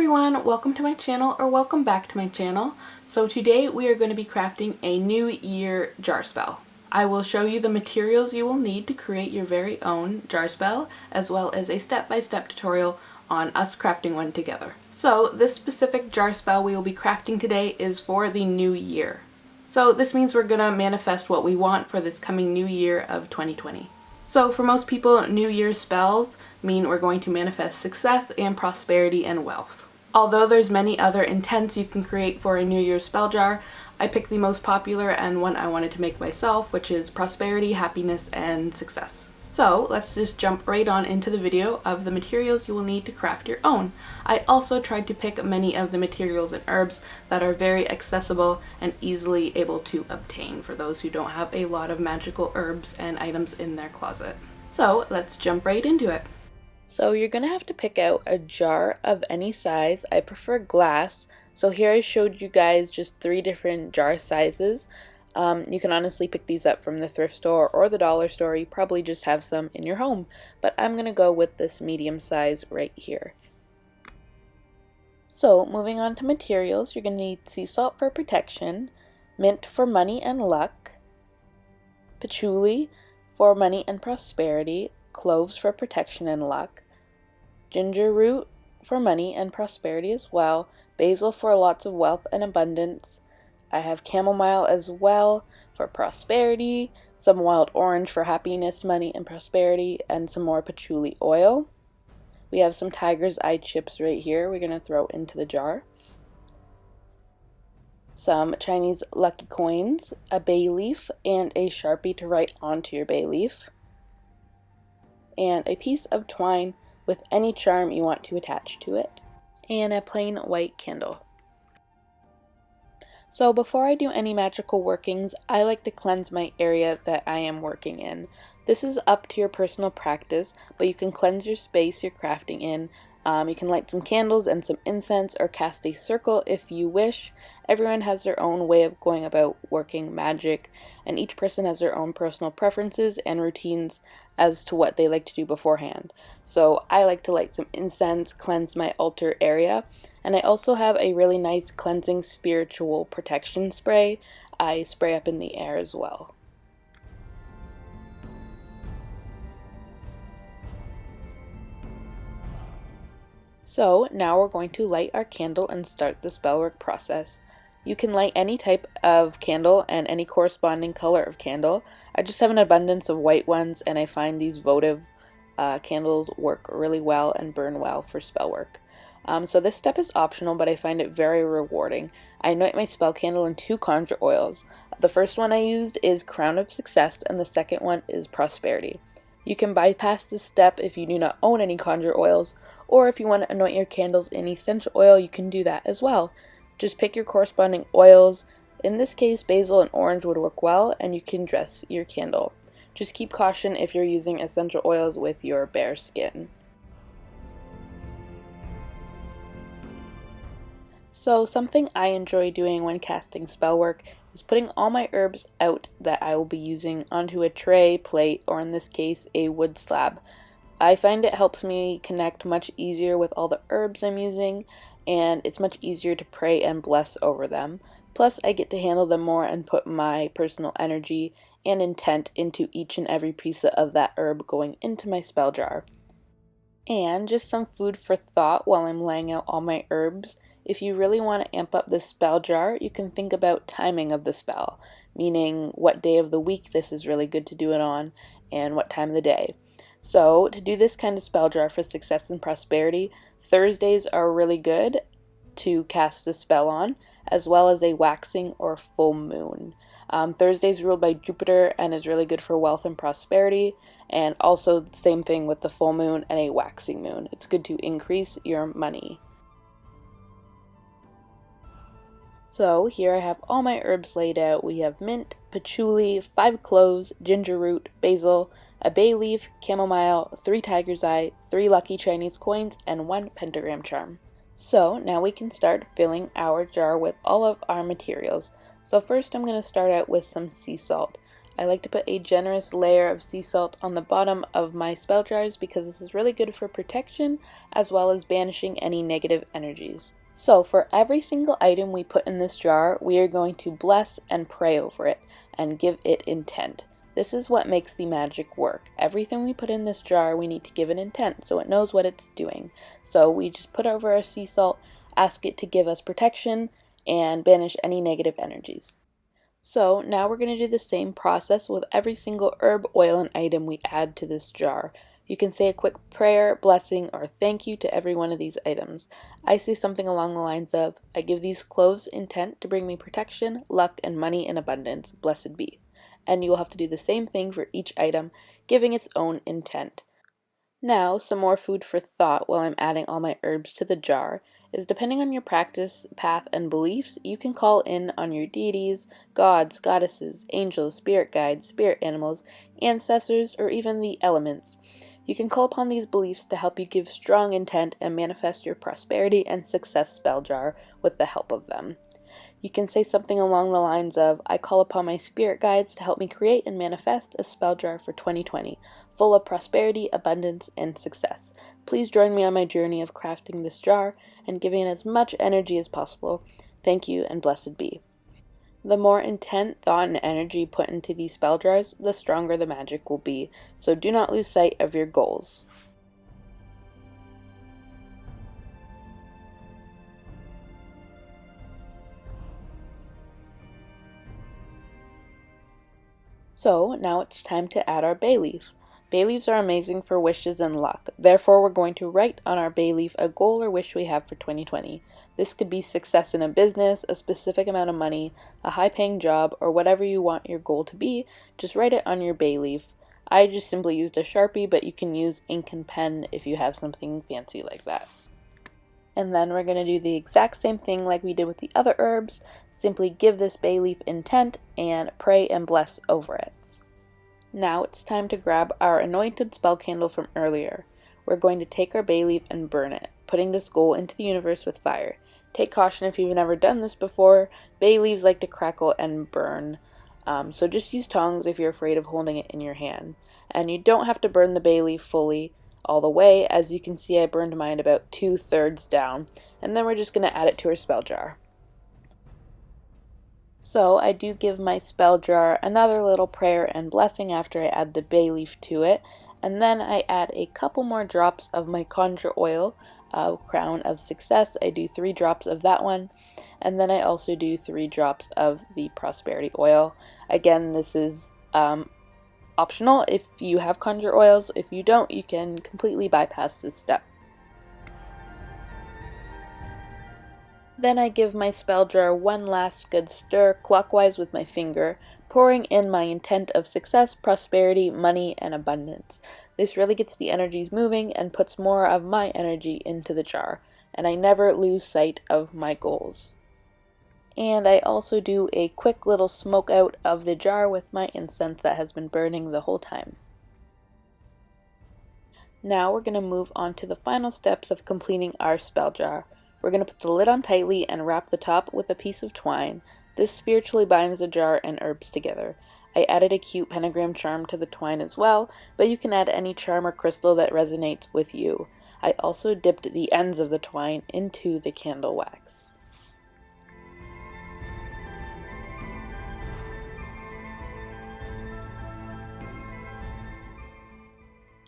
everyone, welcome to my channel, or welcome back to my channel. So today we are going to be crafting a New Year jar spell. I will show you the materials you will need to create your very own jar spell, as well as a step-by-step tutorial on us crafting one together. So this specific jar spell we will be crafting today is for the new year. So this means we're going to manifest what we want for this coming new year of 2020. So for most people, New Year's spells mean we're going to manifest success and prosperity and wealth. Although there's many other intents you can create for a New Year's spell jar, I picked the most popular and one I wanted to make myself, which is prosperity, happiness, and success. So let's just jump right on into the video of the materials you will need to craft your own. I also tried to pick many of the materials and herbs that are very accessible and easily able to obtain for those who don't have a lot of magical herbs and items in their closet. So let's jump right into it. So you're going to have to pick out a jar of any size. I prefer glass. So here I showed you guys just 3 different jar sizes. You can honestly pick these up from the thrift store or the dollar store. You probably just have some in your home, but I'm going to go with this medium size right here. So moving on to materials, you're going to need sea salt for protection, mint for money and luck, patchouli for money and prosperity, cloves for protection and luck, ginger root for money and prosperity as well, basil for lots of wealth and abundance. I have chamomile as well for prosperity, some wild orange for happiness, money, and prosperity, and some more patchouli oil. We have some tiger's eye chips right here we're going to throw into the jar. Some Chinese lucky coins, a bay leaf, and a Sharpie to write onto your bay leaf. And a piece of twine with any charm you want to attach to it. And a plain white candle. So before I do any magical workings, I like to cleanse my area that I am working in. This is up to your personal practice, but you can cleanse your space you're crafting in. You can light some candles and some incense or cast a circle if you wish. Everyone has their own way of going about working magic, and each person has their own personal preferences and routines as to what they like to do beforehand. So I like to light some incense, cleanse my altar area, and I also have a really nice cleansing spiritual protection spray I spray up in the air as well. So now we're going to light our candle and start the spellwork process. You can light any type of candle and any corresponding color of candle. I just have an abundance of white ones, and I find these votive candles work really well and burn well for spellwork. So this step is optional, but I find it very rewarding. I anoint my spell candle in 2 conjure oils. The first one I used is Crown of Success, and the second one is Prosperity. You can bypass this step if you do not own any conjure oils, or if you want to anoint your candles in essential oil, you can do that as well. Just pick your corresponding oils. In this case, basil and orange would work well, and you can dress your candle. Just keep caution if you're using essential oils with your bare skin. So something I enjoy doing when casting spellwork is putting all my herbs out that I will be using onto a tray, plate, or in this case, a wood slab. I find it helps me connect much easier with all the herbs I'm using, and it's much easier to pray and bless over them. Plus, I get to handle them more and put my personal energy and intent into each and every piece of that herb going into my spell jar. And just some food for thought while I'm laying out all my herbs. If you really want to amp up this spell jar, you can think about timing of the spell, meaning what day of the week this is really good to do it on and what time of the day. So to do this kind of spell jar for success and prosperity, Thursdays are really good to cast the spell on, as well as a waxing or full moon. Thursday is ruled by Jupiter and is really good for wealth and prosperity, and also the same thing with the full moon and a waxing moon. It's good to increase your money. So here I have all my herbs laid out. We have mint, patchouli, 5 cloves, ginger root, basil, a bay leaf, chamomile, 3 tiger's eye, 3 lucky Chinese coins, and 1 pentagram charm. So now we can start filling our jar with all of our materials. So first I'm going to start out with some sea salt. I like to put a generous layer of sea salt on the bottom of my spell jars because this is really good for protection as well as banishing any negative energies. So for every single item we put in this jar, we are going to bless and pray over it and give it intent. This is what makes the magic work. Everything we put in this jar, we need to give it intent so it knows what it's doing. So we just put over our sea salt, ask it to give us protection, and banish any negative energies. So now we're going to do the same process with every single herb, oil, and item we add to this jar. You can say a quick prayer, blessing, or thank you to every one of these items. I say something along the lines of, I give these cloves intent to bring me protection, luck, and money in abundance. Blessed be. And you will have to do the same thing for each item, giving its own intent. Now, some more food for thought while I'm adding all my herbs to the jar is depending on your practice, path, and beliefs, you can call in on your deities, gods, goddesses, angels, spirit guides, spirit animals, ancestors, or even the elements. You can call upon these beliefs to help you give strong intent and manifest your prosperity and success spell jar with the help of them. You can say something along the lines of, I call upon my spirit guides to help me create and manifest a spell jar for 2020, full of prosperity, abundance, and success. Please join me on my journey of crafting this jar and giving it as much energy as possible. Thank you and blessed be. The more intent, thought, and energy put into these spell jars, the stronger the magic will be, so do not lose sight of your goals. So now it's time to add our bay leaf. Bay leaves are amazing for wishes and luck. Therefore, we're going to write on our bay leaf a goal or wish we have for 2020. This could be success in a business, a specific amount of money, a high-paying job, or whatever you want your goal to be. Just write it on your bay leaf. I just simply used a Sharpie, but you can use ink and pen if you have something fancy like that. And then we're going to do the exact same thing like we did with the other herbs. Simply give this bay leaf intent and pray and bless over it. Now it's time to grab our anointed spell candle from earlier. We're going to take our bay leaf and burn it, putting this goal into the universe with fire. Take caution if you've never done this before. Bay leaves like to crackle and burn, so just use tongs if you're afraid of holding it in your hand. And you don't have to burn the bay leaf fully all the way. As you can see, I burned mine about 2/3 down, and then we're just going to add it to our spell jar. So I do give my spell jar another little prayer and blessing after I add the bay leaf to it, and then I add a couple more drops of my Conjure oil, Crown of Success. I do 3 drops of that one, and then I also do 3 drops of the Prosperity oil. Again, this is optional if you have Conjure oils. If you don't, you can completely bypass this step. Then I give my spell jar one last good stir clockwise with my finger, pouring in my intent of success, prosperity, money, and abundance. This really gets the energies moving and puts more of my energy into the jar, and I never lose sight of my goals. And I also do a quick little smoke out of the jar with my incense that has been burning the whole time. Now we're going to move on to the final steps of completing our spell jar. We're going to put the lid on tightly and wrap the top with a piece of twine. This spiritually binds the jar and herbs together. I added a cute pentagram charm to the twine as well, but you can add any charm or crystal that resonates with you. I also dipped the ends of the twine into the candle wax.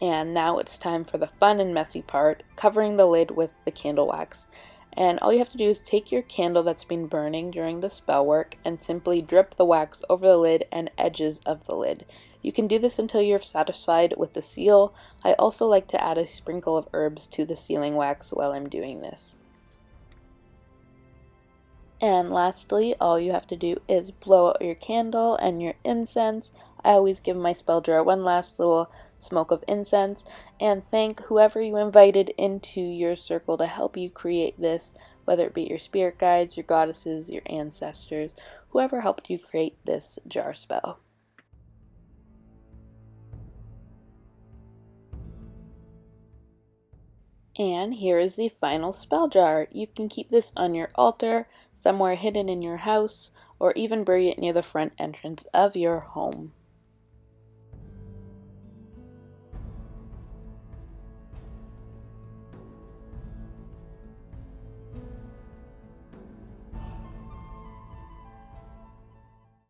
And now it's time for the fun and messy part, covering the lid with the candle wax. And all you have to do is take your candle that's been burning during the spell work and simply drip the wax over the lid and edges of the lid. You can do this until you're satisfied with the seal. I also like to add a sprinkle of herbs to the sealing wax while I'm doing this. And lastly, all you have to do is blow out your candle and your incense. I always give my spell jar one last little smoke of incense and thank whoever you invited into your circle to help you create this, whether it be your spirit guides, your goddesses, your ancestors, whoever helped you create this jar spell. And here is the final spell jar. You can keep this on your altar, somewhere hidden in your house, or even bury it near the front entrance of your home.